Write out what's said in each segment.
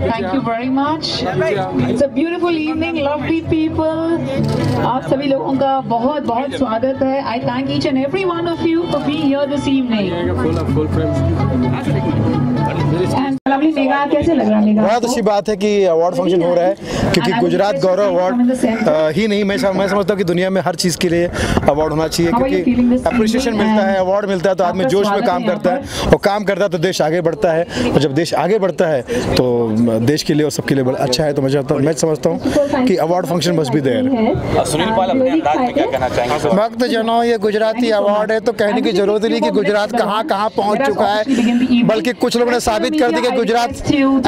Thank you very much. It's a beautiful evening, lovely people. आप सभी लोगों का बहुत बहुत स्वागत है. I thank each and every one of you for being here this evening. And lovely Megha, कैसे लग रहा है मेघा? बहुत अच्छी बात है कि अवार्ड फंक्शन हो रहा है, क्योंकि गुजरात गौरव अवार्ड ही नहीं, मैं समझता हूँ कि दुनिया में हर चीज़ के लिए अवार्ड होना चाहिए, क्योंकि अप्रिशिएशन मिलता है, अवार्ड मिलता है तो आदमी जोश में काम करता है, और काम करता है तो देश आगे बढ़ता है, और जब देश आगे बढ़ता है तो देश के लिए और सबके लिए अच्छा है. तो मैं समझता हूँ कि award function must be there. Sunil Pal अपने अंदाज में क्या कहना चाहेंगे? वक्त जनो ये गुजराती अवार्ड है तो कहने की जरूरत नहीं कि गुजरात कहाँ कहाँ पहुँच चुका है, बल्कि कुछ लोगों ने साबित कर दिया कि गुजरात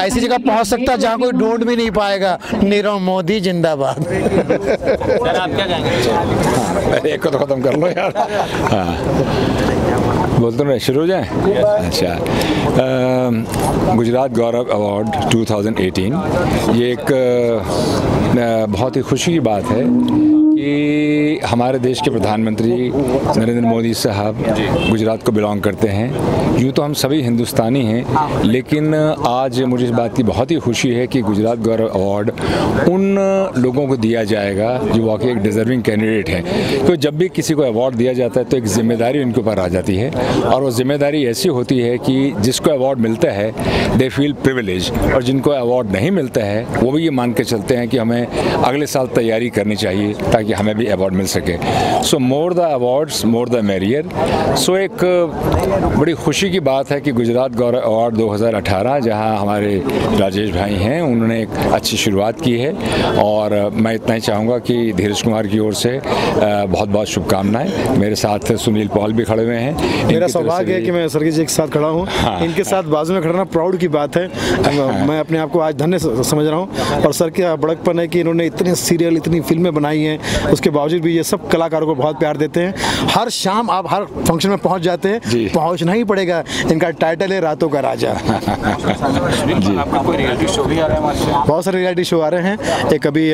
ऐसी जगह पहुँच सकता है जहाँ कोई ढूंढ भी नहीं पाएगा. नीरव मोदी जिंदाबाद. सर आप क्या कहेंगे? एक को तो खत्म कर लो यार. बोलते रहे, शुरू हो जाए. अच्छा, गुजरात गौरव अवार्ड 2018 ये एक बहुत ही खुशी की बात है कि हमारे देश के प्रधानमंत्री नरेंद्र मोदी साहब गुजरात को बिलोंग करते हैं. यूँ तो हम सभी हिंदुस्तानी हैं, लेकिन आज मुझे इस बात की बहुत ही खुशी है कि गुजरात गौरव अवार्ड उन लोगों को दिया जाएगा जो वाकई एक डिज़र्विंग कैंडिडेट हैं. तो जब भी किसी को अवार्ड दिया जाता है तो एक ज़िम्मेदारी उनके ऊपर आ जाती है, और वो ज़िम्मेदारी ऐसी होती है कि जिसको अवार्ड मिलता है दे फील प्रिविलेज, और जिनको अवार्ड नहीं मिलता है वो भी ये मान के चलते हैं कि हमें अगले साल तैयारी करनी चाहिए ताकि हमें भी अवार्ड मिल सके. So more the awards more the merrier. So एक बड़ी खुशी की बात है कि गुजरात गौरव अवार्ड 2018 जहां हमारे राजेश भाई हैं उन्होंने एक अच्छी शुरुआत की है, और मैं इतना ही चाहूँगा कि धीरज कुमार की ओर से बहुत बहुत शुभकामनाएं. मेरे साथ सुनील पॉल भी खड़े हुए हैं. मेरा सौभाग्य है कि मैं सरगी जी के साथ खड़ा हूँ. इनके साथ बाजू में खड़ा प्राउड की बात है. मैं अपने आप को आज धन्य समझ रहा हूँ, और सर का बड़कपन है कि इन्होंने इतने सीरियल इतनी फिल्में बनाई हैं, उसके बावजूद भी ये सब कलाकारों को बहुत प्यार देते हैं. हर शाम आप हर फंक्शन में पहुंच जाते हैं, पहुंचना ही पड़ेगा. इनका टाइटल है रातों का राजा. आपका कोई रियलिटी शो भी आ रहा है? बहुत सारे रियलिटी शो आ रहे हैं. एक अभी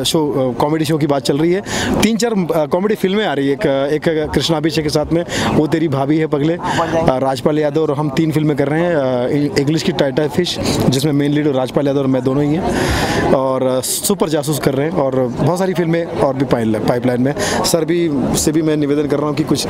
शो कॉमेडी शो की बात चल रही है. 3-4 कॉमेडी फिल्में आ रही है. एक कृष्णा अभिषेक के साथ में वो तेरी भाभी है पगले, राजपाल यादव और हम 3 फिल्में कर रहे हैं. इंग्लिश की टाइटल फिश जिसमें मेन लीड राजपाल यादव और मैं दोनों ही हैं, और सुपर जासूस कर रहे हैं, और बहुत सारी फिल्में और भी पाइपलाइन में. सर भी से भी मैं निवेदन कर रहा हूँ कि कुछ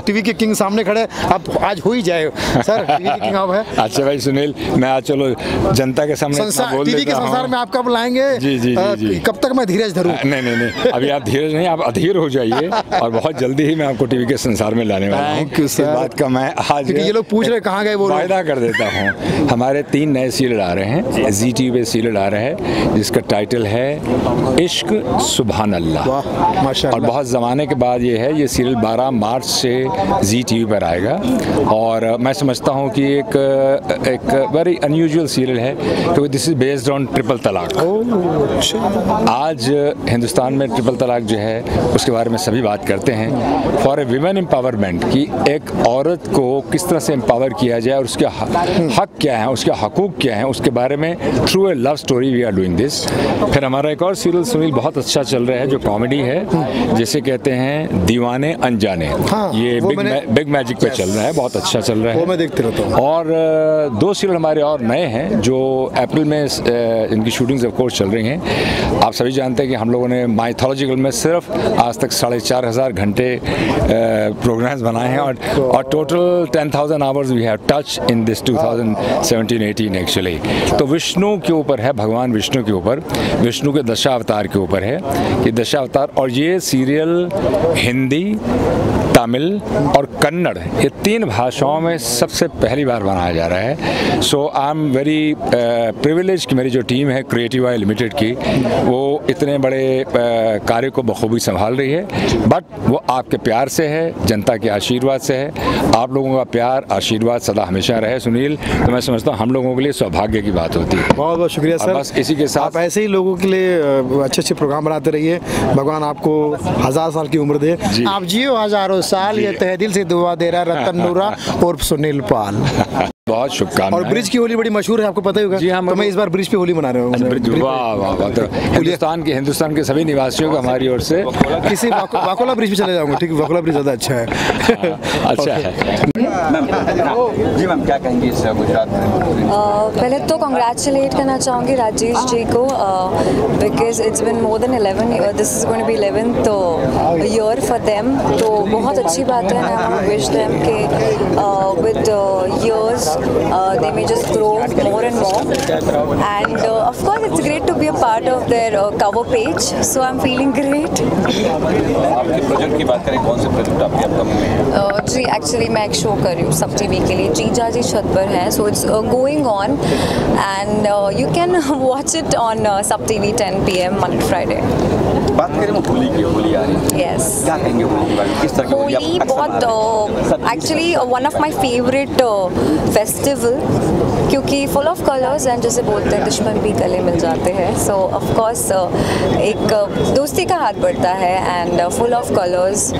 टीवी के किंग सामने खड़े, अब आज हो ही जाए सर. टीवी के किंग आप है. अच्छा भाई सुनील, मैं आज चलो जनता के सामने टीवी के संसार में आप कब लाएंगे? जी. कब तक मैं धीरज धरूं? नहीं, अभी आप धीरज नहीं, आप अधीर हो जाइए, और बहुत जल्दी ही मैं आपको टीवी के संसार में लाने वाला हूँ. इस बात का मैं आज ये लोग पूछ रहे कहाँ गए, वो वायदा कर देता हूँ. हमारे 3 नए सीरियल आ रहे हैं. जी टीवी पे सीरियल आ रहा है जिसका टाइटल है इश्क सुभान अल्लाह. और बहुत ज़माने के बाद ये है. ये सीरियल 12 मार्च से जी टीवी पर आएगा, और मैं समझता हूँ कि एक वेरी अनयूजुअल सीरियल है, क्योंकि this is based on triple तलाक. आज हिंदुस्तान में ट्रिपल तलाक जो है उसके बारे में सभी बात करते हैं. फॉर ए विमेन एम्पावरमेंट, कि एक औरत को किस तरह से एम्पावर किया जाए और उसके हक क्या है, उसके हकूक़ क्या हैं, उसके बारे में through a love story we are doing this. फिर हमारा एक और सीरियल सुनील बहुत अच्छा चल रहा है जो कॉमेडी है, जिसे कहते हैं दीवाने अनजाने. ये बिग मैजिक पे चल रहा है, बहुत अच्छा चल रहा है, वो मैं देखते रहता हूँ. और 2 सीरियल हमारे और नए हैं जो अप्रैल में इनकी शूटिंग्स ऑफ कोर्स चल रही हैं. आप सभी जानते हैं कि हम लोगों ने माइथोलॉजिकल में सिर्फ आज तक 4,500 घंटे प्रोग्राम्स बनाए हैं, और total 10,000 hours we have touch in this 2017-18 actually. तो विष्णु के ऊपर है, भगवान विष्णु के ऊपर, विष्णु के दशावतार के ऊपर है ये दशावतार. और ये सीरियल हिंदी, तमिल और कन्नड़, ये 3 भाषाओं में सबसे पहली बार बनाया जा रहा है. सो आई एम वेरी प्रिविलेज कि मेरी जो टीम है क्रिएटिव आई लिमिटेड की, वो इतने बड़े कार्य को बखूबी संभाल रही है. बट वो आपके प्यार से है, जनता के आशीर्वाद से है. आप लोगों का प्यार आशीर्वाद सदा हमेशा रहे सुनील. तो मैं समझता हूँ हम लोगों के लिए सौभाग्य की बात होती है. बहुत बहुत शुक्रिया सर. बस इसी के साथ आप ऐसे ही लोगों के लिए अच्छे अच्छे प्रोग्राम बनाते रहिए. भगवान आपको 1000 साल की उम्र दे. आप जियो हज़ारों साल. ये तहे दिल से दुआ दे रहा रतन नूरा और सुनील पाल. बहुत शुभकामनाएं। और ब्रिज की होली बड़ी मशहूर है, आपको पता ही होगा। जी हाँ, तो मैं इस बार ब्रिज पे होली मना रहा हूँ। वाह वाह वाह। तो हिंदुस्तान के सभी निवासियों को हमारी ओर से किसी वाकोला ब्रिज पे चले जाऊंगा। ठीक है, वाकोला ब्रिज ज़्यादा अच्छा है। अच्छा है। जी मैम, क्या कहेंगे इस गुजरात में? पहले तो कॉन्ग्रेचुलेट करना चाहूँगी राजेश जी को, because it's been more than 11 year, this is going to be 11th year for them. तो बहुत अच्छी बात है, I want to wish them कि with years they may just grow more and more, and of course it's great to be a part of their cover page, so I'm feeling great. आपके project की बात करें, कौन से project आपके upcoming? जी actually मैं एक शो कर रही हूँ सब टीवी के लिए, जीजा जी छत पर है, so it's going on and you can watch it on सब TV 10 PM Monday to Friday. बात करें होली की, होली आ रही है। Yes. क्या कहेंगे होली के बारे में? किस तरह की होली होली बहुत actually one of my favourite festival, क्योंकि फुल ऑफ कलर्स एंड जैसे बोलते हैं दुश्मन भी गले मिल जाते हैं, सो ऑफ कोर्स एक दोस्ती का हाथ बढ़ता है एंड फुल ऑफ कलर्स।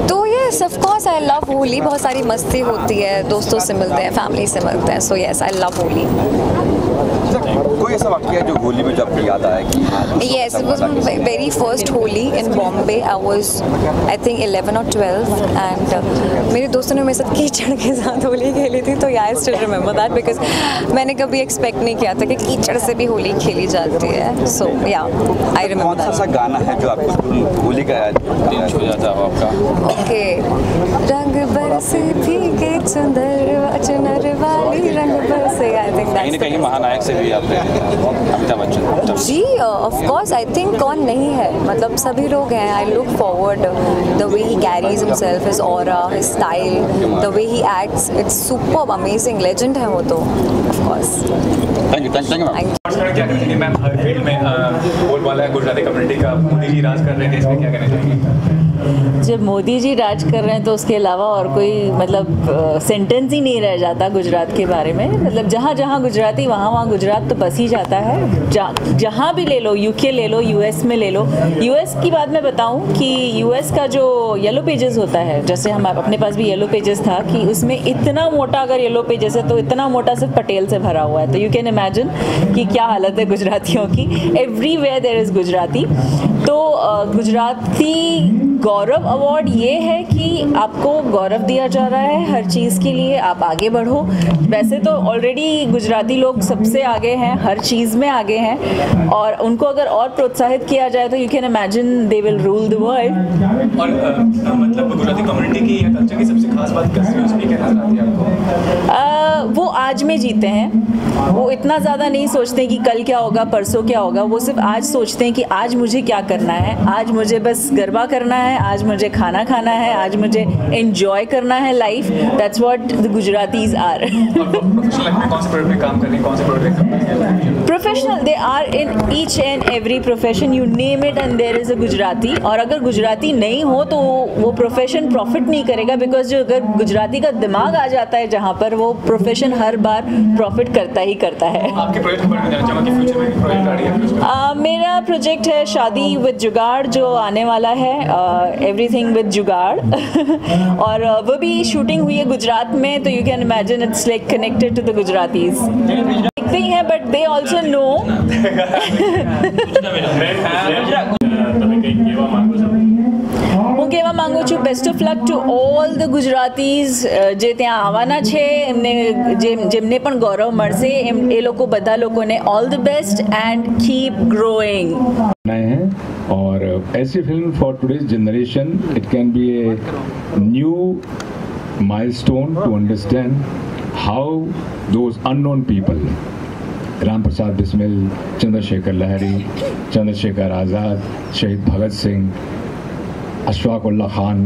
तो yes of course I love Holi, बहुत सारी मस्ती होती है, दोस्तों से मिलते हैं, फैमिली से मिलते हैं, so yes I love Holi. कोई ऐसा वाकया जो होली में जो आपको याद आया कि Yes, it was my very first Holi in Bombay. I was, I think 11 or 12, and मेरे दोस्तों ने मेरे साथ कीचड़ के साथ होली खेली थी, तो I still remember that because मैंने कभी एक्सपेक्ट नहीं किया था कि कीचड़ से भी होली खेली जाती है। So yeah, I remember that. कौन सा गाना है जो आपको होली का याद हो जाता है आपका? Okay, रंग बरसे भीगे चुनर वाली रंग बरसे, I think कहीं ना that's कहीं महानायक से भी आपने अमिताभ बच्चन। जी ऑफ कोर्स, आई थिंक कौन नहीं है, मतलब सभी लोग हैं। I look forward the way he carries himself, his aura, his style, the way he acts, it's superb, amazing, legend है वो तो of course. Thank you ma'am. क्या कहेंगे मैम, हर फील्ड में बोलबाला है गुजराती कम्युनिटी का, मोदी जी राज कर रहे हैं, इसमें क्या कहना चाहेंगे? जब मोदी जी राज कर रहे हैं तो उसके अलावा और कोई मतलब सेंटेंस ही नहीं रह जाता गुजरात के बारे में। मतलब जहाँ जहाँ गुजराती वहाँ गुजरात तो बस ही जाता है। जहाँ भी ले लो, यूके ले लो, यूएस में ले लो। यूएस की बात मैं बताऊँ कि यूएस का जो येलो पेजेस होता है, जैसे हम अपने पास भी येलो पेजेस था, कि उसमें इतना मोटा अगर येलो पेजेस है तो इतना मोटा सिर्फ पटेल से भरा हुआ है। तो यू कैन इमेजिन कि क्या हालत है गुजरातियों की। Everywhere there is Gujarati. तो गुजराती गौरव अवार्ड ये है कि आपको गौरव दिया जा रहा है हर चीज़ के लिए, आप आगे बढ़ो। वैसे तो ऑलरेडी गुजराती लोग सबसे आगे हैं, हर चीज़ में आगे हैं, और उनको अगर और प्रोत्साहित किया जाए तो you can imagine they will rule the world. और मतलब गुजराती कम्युनिटी की या कल्चर की सबसे खास बात कैसी है, उसमें क्या नजर आती है आपको? वो आज में जीते हैं। वो इतना ज़्यादा नहीं सोचते कि कल क्या होगा, परसों क्या होगा। वो सिर्फ आज सोचते हैं कि आज मुझे क्या करना है, आज मुझे बस गरबा करना है, आज मुझे खाना खाना है, आज मुझे एंजॉय करना है life. That's what the Gujaratis are. Professional life में कौन से प्रोडक्ट पे काम कर रहे हैं, कौन से प्रोडक्ट पे? Professional, they are in each and every profession, you name it and there is a Gujarati. और अगर गुजराती नहीं हो तो वो प्रोफेशन प्रॉफिट नहीं करेगा, बिकॉज जो अगर गुजराती का दिमाग आ जाता है जहाँ पर, वो प्रोफेशन हर बार प्रॉफिट करता ही करता है। आपके प्रोजेक्ट के बारे में जानना चाहूँगा कि फ्यूचर में प्रोजेक्ट आ रही है? मेरा प्रोजेक्ट है शादी विद जुगाड़, जो आने वाला है, एवरीथिंग विद जुगाड़। और वो भी शूटिंग हुई है गुजरात में, तो you can imagine it's like connected to the Gujaratis. देखते ही हैं बट दे ऑल्सो नो। હું કહેવા માંગુ છું best of luck to all the Gujaratis જે ત્યાં આવવાના છે, એમને જેમને પણ ગૌરવ મળશે, એ લોકો બધા લોકોને all the best and keep growing. हैं और ऐसी film for today's generation, it can be a new milestone to understand how those unknown people, Ram Prasad Bismil, Chandrashekhar Lahiri, Chandrashekhar Azad, Shaheed Bhagat Singh, Ashfaq Ullah Khan,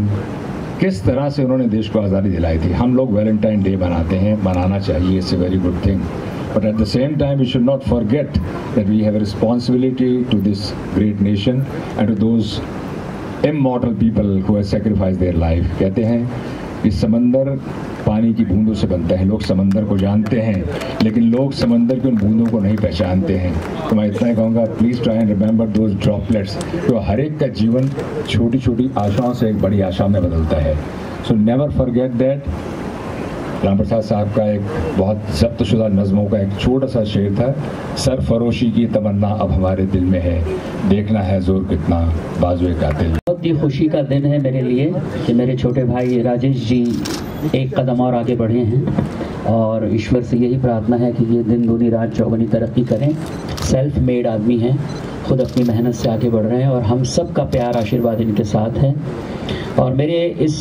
किस तरह से उन्होंने देश को आज़ादी दिलाई थी। हम लोग वैलेंटाइन डे बनाते हैं, बनाना चाहिए, it's a very good thing, but at the same time we should not forget that we have a responsibility to this great nation and to those immortal people who have sacrificed their life। कहते हैं कि समंदर पानी की बूंदों से बनता है। लोग समंदर को जानते हैं, लेकिन लोग समंदर की उन बूंदों को नहीं पहचानते हैं। तो मैं इतना ही कहूँगा, please try and remember those droplets. तो हर एक का जीवन छोटी छोटी आशाओं से एक बड़ी आशा में बदलता है। So never forget that Ram Prasad साहब का एक बहुत ज़ब्तशुदा नज़मों का एक छोटा सा शेर था, सरफरोशी की तमन्ना अब हमारे दिल में है, देखना है जोर कितना बाजुए कातिल। बहुत ही खुशी का दिन है मेरे लिए कि मेरे छोटे भाई राजेश जी एक कदम और आगे बढ़े हैं और ईश्वर से यही प्रार्थना है कि ये दिन दूनी रात चौगुनी तरक्की करें। सेल्फ मेड आदमी हैं, खुद अपनी मेहनत से आगे बढ़ रहे हैं और हम सब का प्यार आशीर्वाद इनके साथ है। और मेरे इस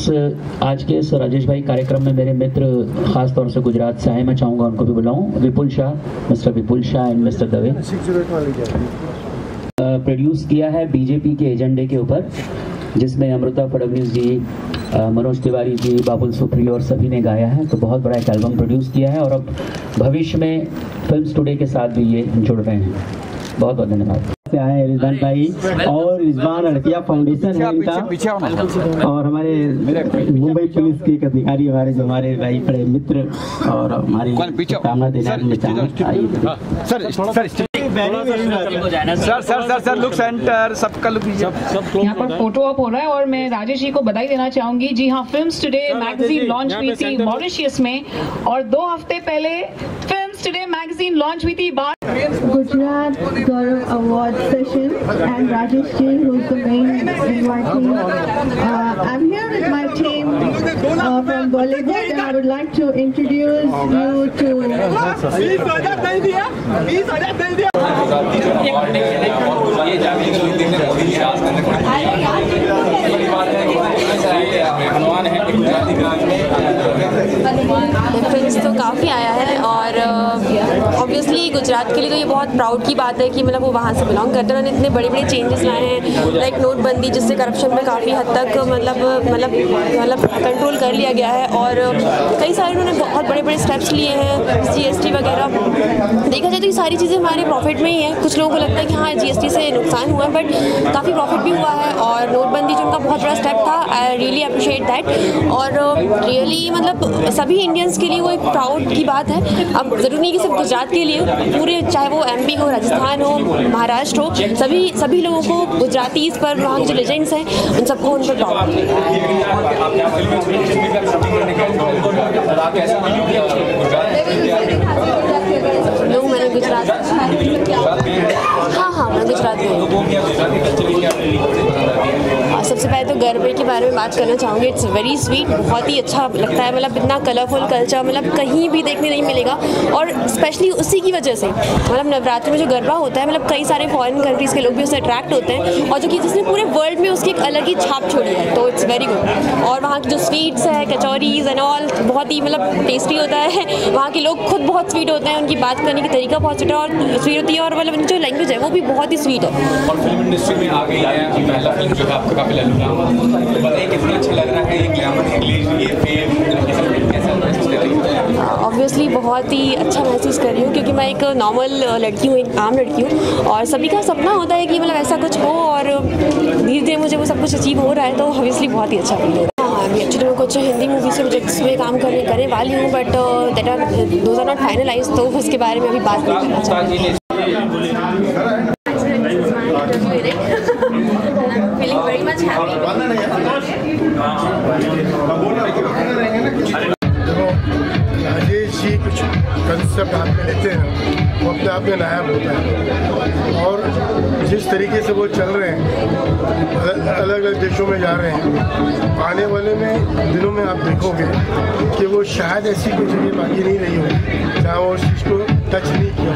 आज के इस राजेश भाई कार्यक्रम में मेरे मित्र ख़ास तौर से गुजरात से आए, मैं चाहूँगा उनको भी बुलाऊँ, Vipul Shah, mister Vipul Shah and mister Dave. Produce किया है बीजेपी के एजेंडे के ऊपर, जिसमें अमृता फडणवीस जी, मनोज तिवारी जी, बाबुल सुप्रियो और सभी ने गाया है। तो बहुत बड़ा एक एल्बम प्रोड्यूस किया है और अब भविष्य में फिल्म्स टुडे के साथ भी ये जुड़ रहे हैं। बहुत बहुत धन्यवाद। से आए हैं रिजवान भाई और रिजवान अड़तिया फाउंडेशन है इनका, और हमारे मुंबई पुलिस के एक अधिकारी हमारे जो हमारे भाई बड़े मित्र और हमारी कामना देना सर लुक सेंटर सबका लुक यहाँ पर फोटो अप हो रहा है और मैं राजेश जी को बधाई देना चाहूंगी। जी हाँ, फिल्म्स टुडे मैगजीन लॉन्च हुई थी मॉरिशस में और 2 हफ्ते पहले फिल्म्स टुडे मैगजीन लॉन्च हुई थी Gujarat Gaurav Award session and Rajesh ji, who is the main invitee. I'm here with my team from Bollywood and I would like to introduce you to difference तो काफ़ी आया है और obviously Gujarat के लिए तो ये बहुत प्राउड की बात है कि मतलब वो वहाँ से बिलोंग करते हैं। उन्होंने इतने बड़े बड़े चेंजेस लाए हैं, लाइक नोटबंदी, जिससे करप्शन में काफ़ी हद तक मतलब कंट्रोल कर लिया गया है और कई सारे उन्होंने बहुत बड़े बड़े स्टेप्स लिए हैं, GST वगैरह। देखा जाए तो ये सारी चीज़ें हमारे प्रॉफिट में ही हैं। कुछ लोगों को लगता है कि हाँ GST से नुकसान हुआ है, बट काफ़ी प्रॉफिट भी हुआ है और नोटबंदी जो उनका बहुत बड़ा स्टेप था, आई रियली अप्रिशिएट दैट। और रियली मतलब सभी इंडियंस के लिए वो एक प्राउड की बात है। अब ज़रूरी नहीं कि सिर्फ गुजरात के लिए, पूरे चाहे वो MP हो, राजस्थान हो, महाराष्ट्र हो, सभी लोगों को गुजरातीज़ पर वहाँ के जो लेजेंड्स हैं उन सबको उन पर प्राउड। मैंने गुजरात, हाँ मैं गुजरात में। सबसे पहले तो गरबे के बारे में बात करना चाहूँगी। इट्स वेरी स्वीट, बहुत ही अच्छा लगता है। मतलब इतना कलरफुल कल्चर मतलब कहीं भी देखने नहीं मिलेगा और स्पेशली उसी की वजह से मतलब नवरात्रि में जो गरबा होता है, मतलब कई सारे फॉरेन कंट्रीज़ के लोग भी उससे अट्रैक्ट होते हैं और जो कि जिसने पूरे वर्ल्ड में उसकी एक अलग ही छाप छोड़ी है। तो इट्स वेरी गुड। और वहाँ की जो स्वीट्स है, कचौरीज एंड ऑल, बहुत ही मतलब टेस्टी होता है। वहाँ के लोग खुद बहुत स्वीट होते हैं, उनकी बात करने का तरीका बहुत स्वीट होती है और मतलब उनकी जो लैंग्वेज है वो भी बहुत ही स्वीट है। और फिल्म इंडस्ट्री में आ गई है पहला फिल्म जो है आपका काफी बताइए कितना अच्छा लग रहा है ये ग्लैमर इंग्लिश ये फेम कैसा महसूस कर रही है? ऑब्वियसली बहुत ही अच्छा महसूस कर रही हूँ क्योंकि मैं एक नॉर्मल लड़की हूँ, एक आम लड़की हूँ और सभी का सपना होता है कि मतलब ऐसा कुछ हो और धीरे धीरे मुझे वो सब कुछ अचीव हो रहा है, तो ऑब्वियसली बहुत ही अच्छा फील हो रहा है। अभी एक्चुअली मैं कुछ हिंदी मूवी से प्रोजेक्ट्स में काम करने वाली हूँ, but those are not finalize, तो उसके बारे में अभी बात नहीं करना चाहती। Feeling very much happy. Rajesh ji कुछ कंसेप्ट हाथ में लेते हैं वो अपने आप में नायाब होता है और जिस तरीके से वो चल रहे हैं, अलग अलग देशों में जा रहे हैं, आने वाले में दिनों में आप देखोगे कि वो शायद ऐसी कोई जगह बाकी नहीं रही होगी जहाँ वो उस चीज़ को टच नहीं किया।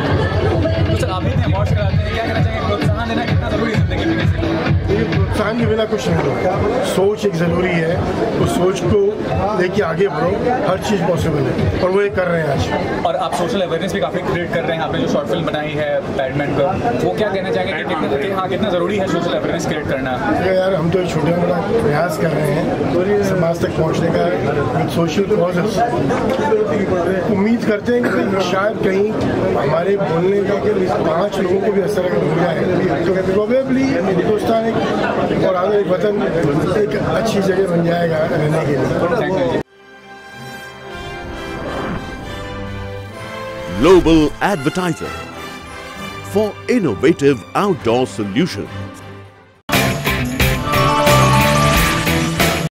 तो सर आप भी अवार्ड्स कराते हैं, क्या करना चाहिए? प्रोत्साहन देना कितना जरूरी है जिंदगी में? देखिए प्रोत्साहन के बिना कुछ नहीं होगा, सोच एक ज़रूरी है, उस सोच को लेके आगे बढ़ो, हर चीज़ पॉसिबल है और वो ये कर रहे हैं आज। और आप सोशल अवेयरनेस भी काफ़ी क्रिएट कर रहे हैं। आपने जो शॉर्ट फिल्म बनाई है बैडमिंटन पर, वो क्या कहना चाहेंगे कि कितना ज़रूरी है सोशल अवेयरनेस क्रिएट करना? यार हम तो एक छोटा मोटा प्रयास कर रहे हैं समाज तक पहुँचने का, सोशल कॉजेस। उम्मीद करते हैं कि शायद कहीं हमारे बोलने का 5 लोगों को भी असर अगर हो जाए तो प्रोबेबली हिंदुस्तान और आगे वतन एक अच्छी जगह बन जाएगा रहने के लिए। Global Advertiser for innovative outdoor solutions.